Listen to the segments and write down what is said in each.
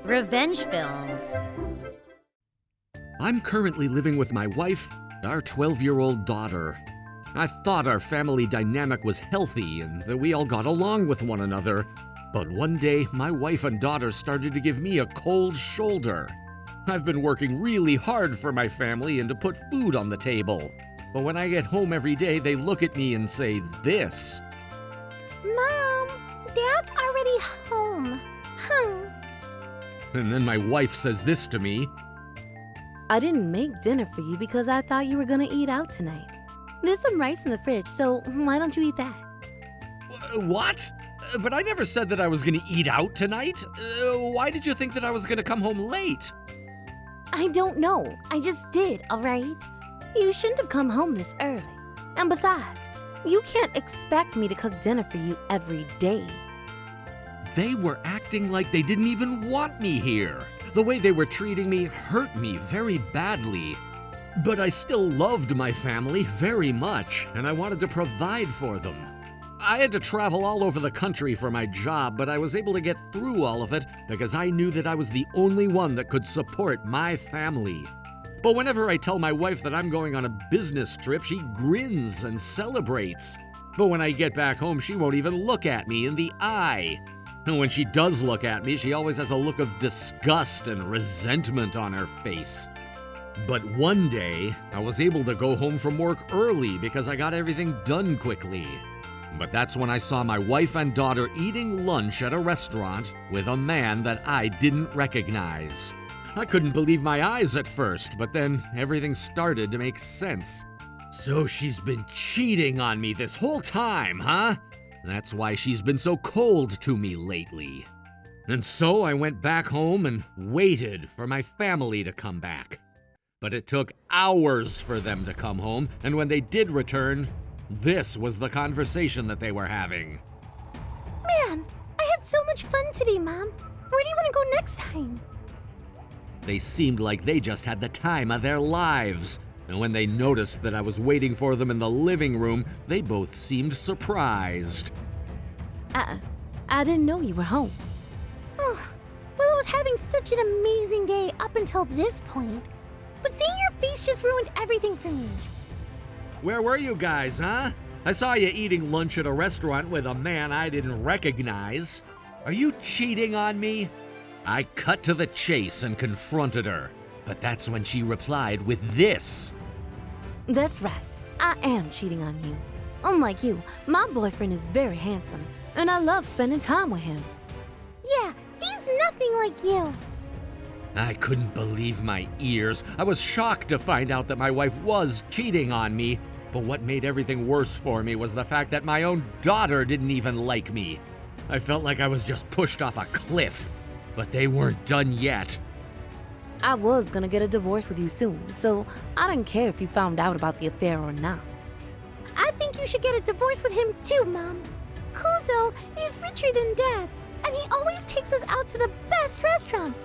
Revenge films. I'm currently living with my wife and our 12-year-old daughter. I thought our family dynamic was healthy and that we all got along with one another. But one day, my wife and daughter started to give me a cold shoulder. I've been working really hard for my family and to put food on the table. But when I get home every day, they look at me and say this. Mom, Dad's already home. And then my wife says this to me. I didn't make dinner for you because I thought you were gonna eat out tonight. There's some rice in the fridge, so why don't you eat that? What? But I never said that I was gonna eat out tonight. Why did you think that I was gonna come home late? I don't know. I just did, all right? You shouldn't have come home this early. And besides, you can't expect me to cook dinner for you every day. They were acting like they didn't even want me here. The way they were treating me hurt me very badly. But I still loved my family very much, and I wanted to provide for them. I had to travel all over the country for my job, but I was able to get through all of it because I knew that I was the only one that could support my family. But whenever I tell my wife that I'm going on a business trip, she grins and celebrates. But when I get back home, she won't even look at me in the eye. And when she does look at me, she always has a look of disgust and resentment on her face. But one day, I was able to go home from work early because I got everything done quickly. But that's when I saw my wife and daughter eating lunch at a restaurant with a man that I didn't recognize. I couldn't believe my eyes at first, but then everything started to make sense. So she's been cheating on me this whole time, huh? That's why she's been so cold to me lately. And so I went back home and waited for my family to come back. But it took hours for them to come home, and when they did return, this was the conversation that they were having. Man, I had so much fun today, Mom. Where do you want to go next time? They seemed like they just had the time of their lives. And when they noticed that I was waiting for them in the living room, they both seemed surprised. I didn't know you were home. Oh, well, I was having such an amazing day up until this point. But seeing your face just ruined everything for me. Where were you guys, huh? I saw you eating lunch at a restaurant with a man I didn't recognize. Are you cheating on me? I cut to the chase and confronted her. But that's when she replied with this. That's right. I am cheating on you. Unlike you, my boyfriend is very handsome, and I love spending time with him. Yeah, he's nothing like you. I couldn't believe my ears. I was shocked to find out that my wife was cheating on me. But what made everything worse for me was the fact that my own daughter didn't even like me. I felt like I was just pushed off a cliff. But they weren't done yet. I was gonna get a divorce with you soon, so I didn't care if you found out about the affair or not. I think you should get a divorce with him too, Mom. Kuzo is richer than Dad, and he always takes us out to the best restaurants.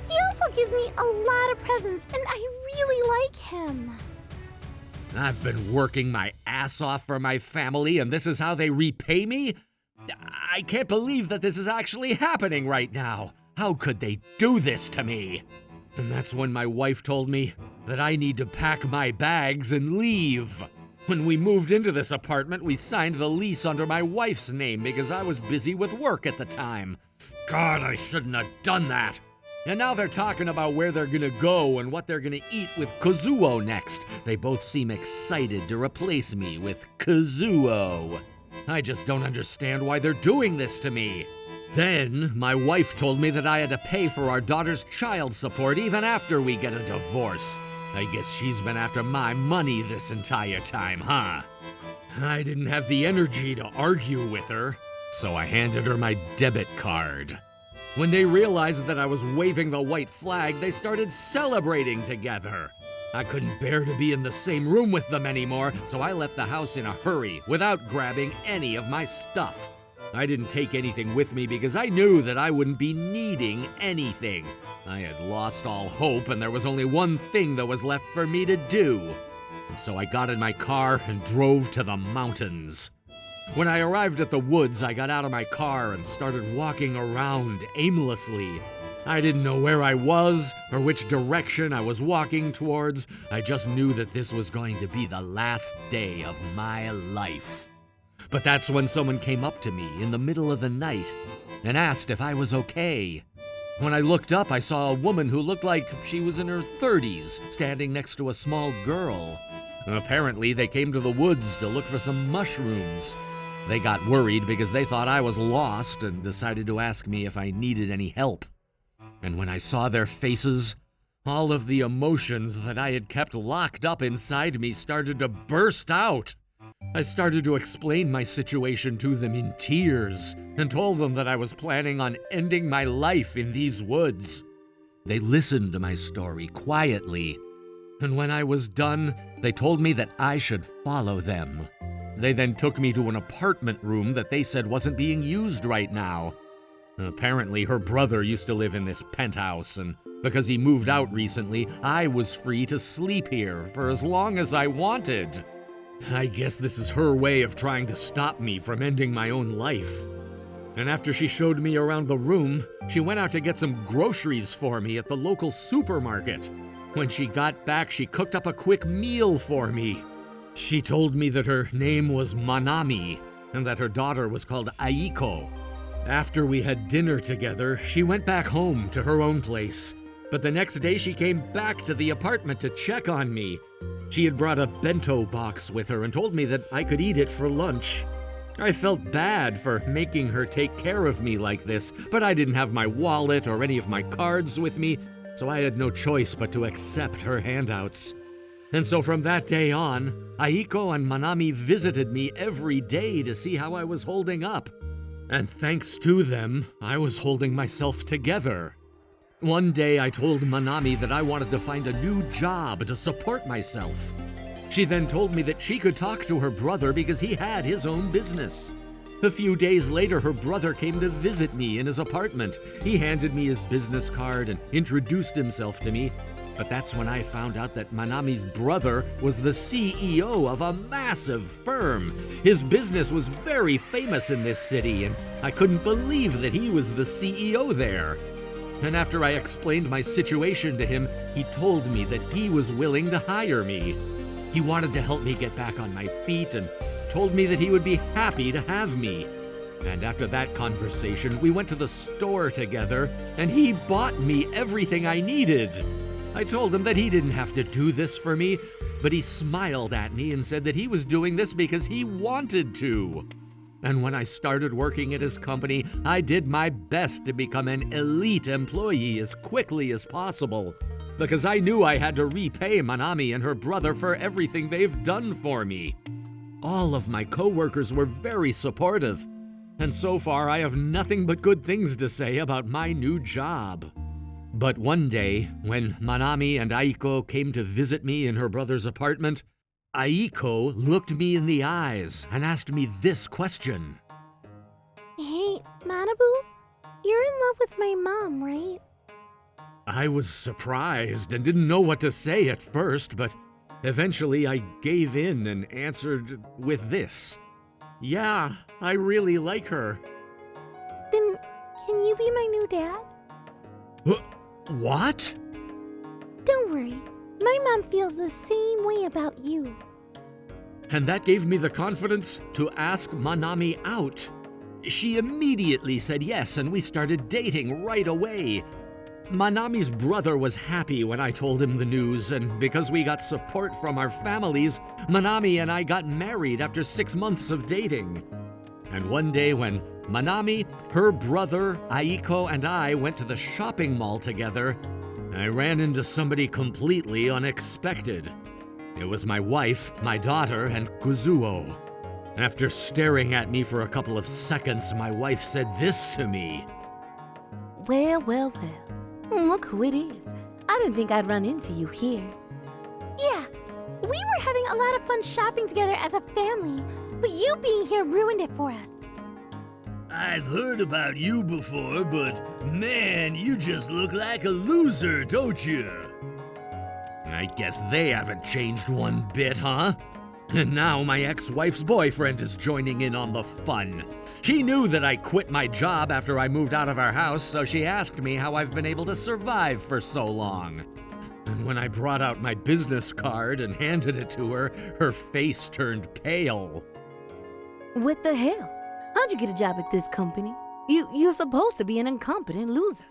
He also gives me a lot of presents, and I really like him. I've been working my ass off for my family, and this is how they repay me? I can't believe that this is actually happening right now. How could they do this to me? And that's when my wife told me that I need to pack my bags and leave. When we moved into this apartment, we signed the lease under my wife's name because I was busy with work at the time. God, I shouldn't have done that. And now they're talking about where they're gonna go and what they're gonna eat with Kazuo next. They both seem excited to replace me with Kazuo. I just don't understand why they're doing this to me. Then, my wife told me that I had to pay for our daughter's child support even after we get a divorce. I guess she's been after my money this entire time, huh? I didn't have the energy to argue with her, so I handed her my debit card. When they realized that I was waving the white flag, they started celebrating together. I couldn't bear to be in the same room with them anymore, so I left the house in a hurry without grabbing any of my stuff. I didn't take anything with me because I knew that I wouldn't be needing anything. I had lost all hope, and there was only one thing that was left for me to do. And so I got in my car and drove to the mountains. When I arrived at the woods, I got out of my car and started walking around aimlessly. I didn't know where I was or which direction I was walking towards. I just knew that this was going to be the last day of my life. But that's when someone came up to me in the middle of the night and asked if I was okay. When I looked up, I saw a woman who looked like she was in her 30s, standing next to a small girl. Apparently, they came to the woods to look for some mushrooms. They got worried because they thought I was lost and decided to ask me if I needed any help. And when I saw their faces, all of the emotions that I had kept locked up inside me started to burst out. I started to explain my situation to them in tears and told them that I was planning on ending my life in these woods. They listened to my story quietly, and when I was done, they told me that I should follow them. They then took me to an apartment room that they said wasn't being used right now. Apparently, her brother used to live in this penthouse, and because he moved out recently, I was free to sleep here for as long as I wanted. I guess this is her way of trying to stop me from ending my own life. And after she showed me around the room, she went out to get some groceries for me at the local supermarket. When she got back, she cooked up a quick meal for me. She told me that her name was Manami and that her daughter was called Aiko. After we had dinner together, she went back home to her own place. But the next day she came back to the apartment to check on me. She had brought a bento box with her and told me that I could eat it for lunch. I felt bad for making her take care of me like this, but I didn't have my wallet or any of my cards with me, so I had no choice but to accept her handouts. And so from that day on, Aiko and Manami visited me every day to see how I was holding up. And thanks to them, I was holding myself together. One day I told Manami that I wanted to find a new job to support myself. She then told me that she could talk to her brother because he had his own business. A few days later, her brother came to visit me in his apartment. He handed me his business card and introduced himself to me. But that's when I found out that Manami's brother was the CEO of a massive firm. His business was very famous in this city, and I couldn't believe that he was the CEO there. And after I explained my situation to him, he told me that he was willing to hire me. He wanted to help me get back on my feet and told me that he would be happy to have me. And after that conversation, we went to the store together, and he bought me everything I needed. I told him that he didn't have to do this for me, but he smiled at me and said that he was doing this because he wanted to. And when I started working at his company, I did my best to become an elite employee as quickly as possible, because I knew I had to repay Manami and her brother for everything they've done for me. All of my coworkers were very supportive, and so far I have nothing but good things to say about my new job. But one day, when Manami and Aiko came to visit me in her brother's apartment, Aiko looked me in the eyes and asked me this question. Hey, Manabu, you're in love with my mom, right? I was surprised and didn't know what to say at first, but eventually I gave in and answered with this. Yeah, I really like her. Then, can you be my new dad? What? Don't worry, my mom feels the same way about you. And that gave me the confidence to ask Manami out. She immediately said yes, and we started dating right away. Manami's brother was happy when I told him the news, and because we got support from our families, Manami and I got married after 6 months of dating. And one day when Manami, her brother, Aiko, and I went to the shopping mall together, I ran into somebody completely unexpected. It was my wife, my daughter, and Kuzuo. After staring at me for a couple of seconds, my wife said this to me. Well, well, well. Look who it is. I didn't think I'd run into you here. Yeah, we were having a lot of fun shopping together as a family, but you being here ruined it for us. I've heard about you before, but man, you just look like a loser, don't you? I guess they haven't changed one bit, huh? And now my ex-wife's boyfriend is joining in on the fun. She knew that I quit my job after I moved out of our house, so she asked me how I've been able to survive for so long. And when I brought out my business card and handed it to her, her face turned pale. What the hell? How'd you get a job at this company? You're supposed to be an incompetent loser.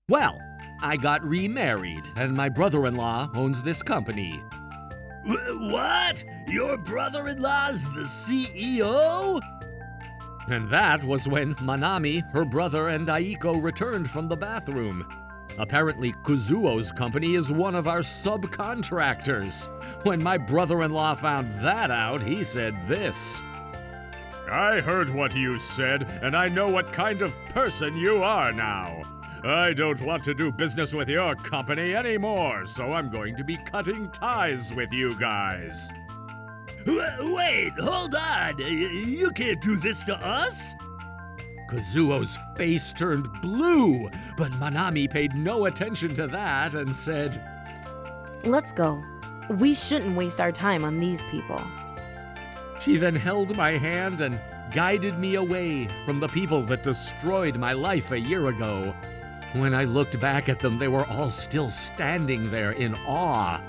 Well, I got remarried, and my brother-in-law owns this company. What? Your brother-in-law's the CEO? And that was when Manami, her brother, and Aiko returned from the bathroom. Apparently, Kuzuo's company is one of our subcontractors. When my brother-in-law found that out, he said this. I heard what you said, and I know what kind of person you are now. I don't want to do business with your company anymore, so I'm going to be cutting ties with you guys. Wait, hold on. You can't do this to us? Kazuo's face turned blue, but Manami paid no attention to that and said, Let's go. We shouldn't waste our time on these people. She then held my hand and guided me away from the people that destroyed my life a year ago. When I looked back at them, they were all still standing there in awe.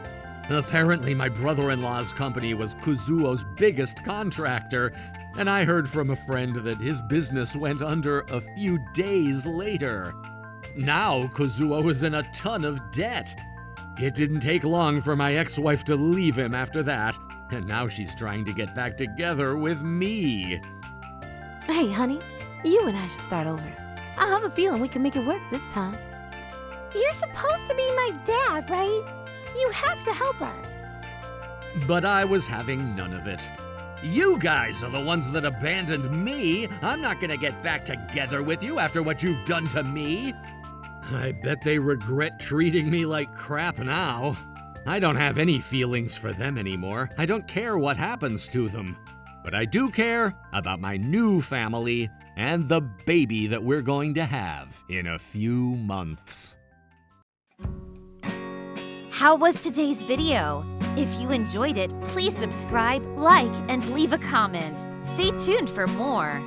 Apparently, my brother-in-law's company was Kuzuo's biggest contractor, and I heard from a friend that his business went under a few days later. Now, Kuzuo is in a ton of debt. It didn't take long for my ex-wife to leave him after that, and now she's trying to get back together with me. Hey, honey, you and I should start over. I have a feeling we can make it work this time. You're supposed to be my dad, right? You have to help us. But I was having none of it. You guys are the ones that abandoned me. I'm not gonna get back together with you after what you've done to me. I bet they regret treating me like crap now. I don't have any feelings for them anymore. I don't care what happens to them. But I do care about my new family and the baby that we're going to have in a few months. How was today's video? If you enjoyed it, please subscribe, like, and leave a comment. Stay tuned for more.